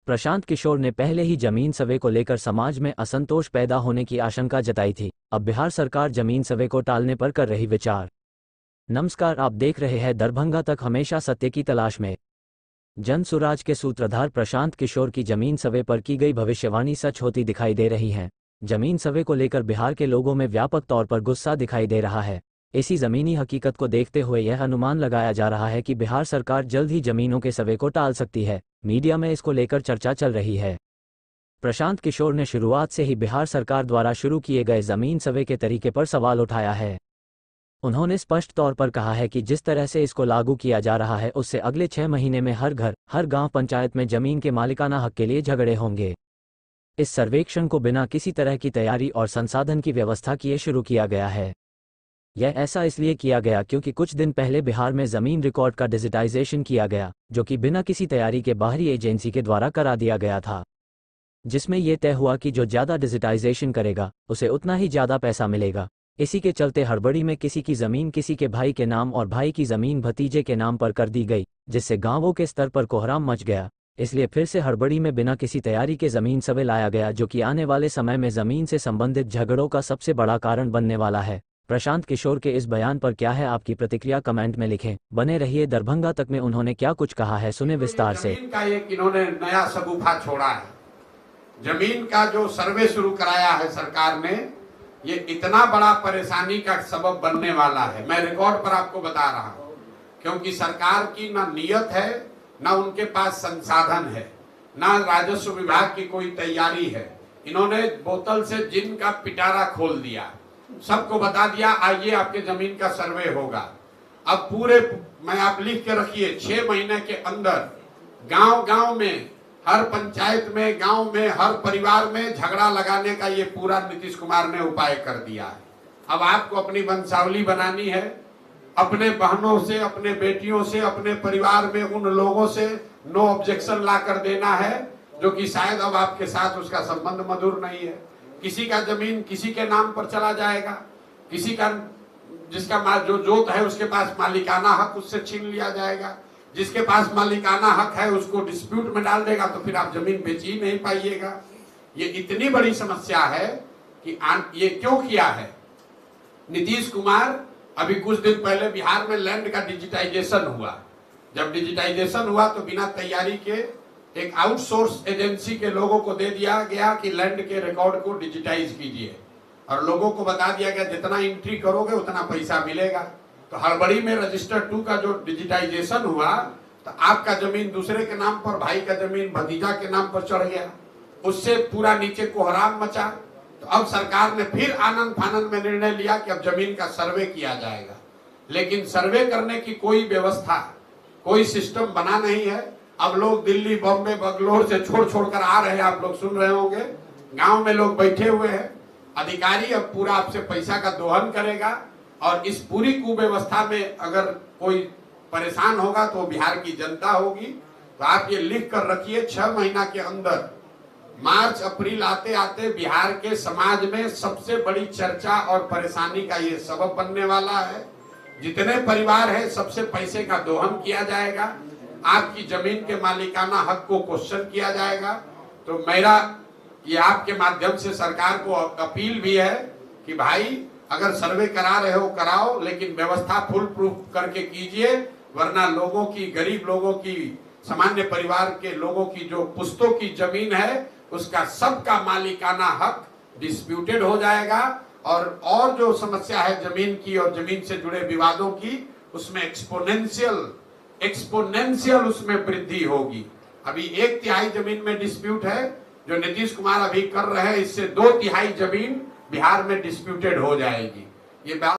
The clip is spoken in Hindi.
प्रशांत किशोर ने पहले ही जमीन सर्वे को लेकर समाज में असंतोष पैदा होने की आशंका जताई थी। अब बिहार सरकार जमीन सर्वे को टालने पर कर रही विचार। नमस्कार, आप देख रहे हैं दरभंगा तक, हमेशा सत्य की तलाश में। जन सुराज के सूत्रधार प्रशांत किशोर की जमीन सर्वे पर की गई भविष्यवाणी सच होती दिखाई दे रही है। जमीन सर्वे को लेकर बिहार के लोगों में व्यापक तौर पर गुस्सा दिखाई दे रहा है। इसी जमीनी हकीकत को देखते हुए यह अनुमान लगाया जा रहा है कि बिहार सरकार जल्द ही जमीनों के सर्वे को टाल सकती है। मीडिया में इसको लेकर चर्चा चल रही है। प्रशांत किशोर ने शुरुआत से ही बिहार सरकार द्वारा शुरू किए गए जमीन सर्वे के तरीके पर सवाल उठाया है। उन्होंने स्पष्ट तौर पर कहा है कि जिस तरह से इसको लागू किया जा रहा है, उससे अगले 6 महीने में हर घर, हर गांव पंचायत में जमीन के मालिकाना हक के लिए झगड़े होंगे। इस सर्वेक्षण को बिना किसी तरह की तैयारी और संसाधन की व्यवस्था किए शुरू किया गया है। यह ऐसा इसलिए किया गया क्योंकि कुछ दिन पहले बिहार में जमीन रिकॉर्ड का डिजिटाइजेशन किया गया, जो कि बिना किसी तैयारी के बाहरी एजेंसी के द्वारा करा दिया गया था, जिसमें यह तय हुआ कि जो ज़्यादा डिजिटाइजेशन करेगा उसे उतना ही ज़्यादा पैसा मिलेगा। इसी के चलते हड़बड़ी में किसी की ज़मीन किसी के भाई के नाम और भाई की ज़मीन भतीजे के नाम पर कर दी गई, जिससे गांवों के स्तर पर कोहराम मच गया। इसलिए फिर से हड़बड़ी में बिना किसी तैयारी के ज़मीन सर्वे लाया गया, जो कि आने वाले समय में ज़मीन से संबंधित झगड़ों का सबसे बड़ा कारण बनने वाला है। प्रशांत किशोर के इस बयान पर क्या है आपकी प्रतिक्रिया, कमेंट में लिखें। बने रहिए दरभंगा तक में उन्होंने क्या कुछ कहा है, सुने विस्तार से। जमीन का एक इन्होंने नया शगुफा छोड़ा है। जमीन का जो सर्वे शुरू कराया है सरकार ने, ये इतना बड़ा परेशानी का सबब बनने वाला है। मैं रिकॉर्ड पर आपको बता रहा हूँ, क्योंकि सरकार की ना नियत है, ना उनके पास संसाधन है, ना राजस्व विभाग की कोई तैयारी है। इन्होंने बोतल से जिन का पिटारा खोल दिया, सबको बता दिया आइए आपके जमीन का सर्वे होगा। अब पूरे मैं आप लिख के रखिए 6 महीने के अंदर गांव गांव में, हर पंचायत में, गांव में, हर परिवार में झगड़ा लगाने का ये पूरा नीतीश कुमार ने उपाय कर दिया है। अब आपको अपनी वंशावली बनानी है, अपने बहनों से, अपने बेटियों से, अपने परिवार में उन लोगों से नो ऑब्जेक्शन ला कर देना है जो कि शायद अब आपके साथ उसका संबंध मधुर नहीं है। किसी का जमीन किसी के नाम पर चला जाएगा, किसी का जिसका जो जोत है उसके पास मालिकाना हक उससे छीन लिया जाएगा, जिसके पास मालिकाना हक है उसको डिस्प्यूट में डाल देगा, तो फिर आप जमीन बेच ही नहीं पाइएगा। ये इतनी बड़ी समस्या है कि ये क्यों किया है नीतीश कुमार। अभी कुछ दिन पहले बिहार में लैंड का डिजिटाइजेशन हुआ। जब डिजिटाइजेशन हुआ तो बिना तैयारी के एक आउटसोर्स एजेंसी के लोगों को दे दिया गया कि लैंड के रिकॉर्ड को डिजिटाइज कीजिए, और लोगों को बता दिया गया जितना एंट्री करोगे उतना पैसा मिलेगा। तो हड़बड़ी में रजिस्टर 2 का जो डिजिटाइजेशन हुआ, तो आपका जमीन दूसरे के नाम पर, भाई का जमीन भतीजा के नाम पर चढ़ गया, उससे पूरा नीचे कोहराम मचा। तो अब सरकार ने फिर आनंद फानंद में निर्णय लिया कि अब जमीन का सर्वे किया जाएगा, लेकिन सर्वे करने की कोई व्यवस्था, कोई सिस्टम बना नहीं है। अब लोग दिल्ली, बॉम्बे, बंगलोर से छोड़ कर आ रहे हैं, आप लोग सुन रहे होंगे। गांव में लोग बैठे हुए हैं, अधिकारी अब पूरा आपसे पैसा का दोहन करेगा, और इस पूरी कुव्यवस्था में अगर कोई परेशान होगा तो बिहार की जनता होगी। तो आप ये लिख कर रखिए, 6 महीना के अंदर, मार्च अप्रैल आते आते बिहार के समाज में सबसे बड़ी चर्चा और परेशानी का ये सबब बनने वाला है। जितने परिवार है सबसे पैसे का दोहन किया जाएगा, आपकी जमीन के मालिकाना हक को क्वेश्चन किया जाएगा। तो मेरा ये आपके माध्यम से सरकार को अपील भी है कि भाई अगर सर्वे करा रहे हो कराओ, लेकिन व्यवस्था फुल प्रूफ करके कीजिए, वरना लोगों की, गरीब लोगों की, सामान्य परिवार के लोगों की जो पुश्तों की जमीन है उसका सबका मालिकाना हक डिस्प्यूटेड हो जाएगा, और जो समस्या है जमीन की और जमीन से जुड़े विवादों की, उसमें एक्सपोनेंशियल उसमें वृद्धि होगी। अभी 1/3 जमीन में डिस्प्यूट है, जो नीतीश कुमार अभी कर रहे हैं, इससे 2/3 जमीन बिहार में डिस्प्यूटेड हो जाएगी। ये बात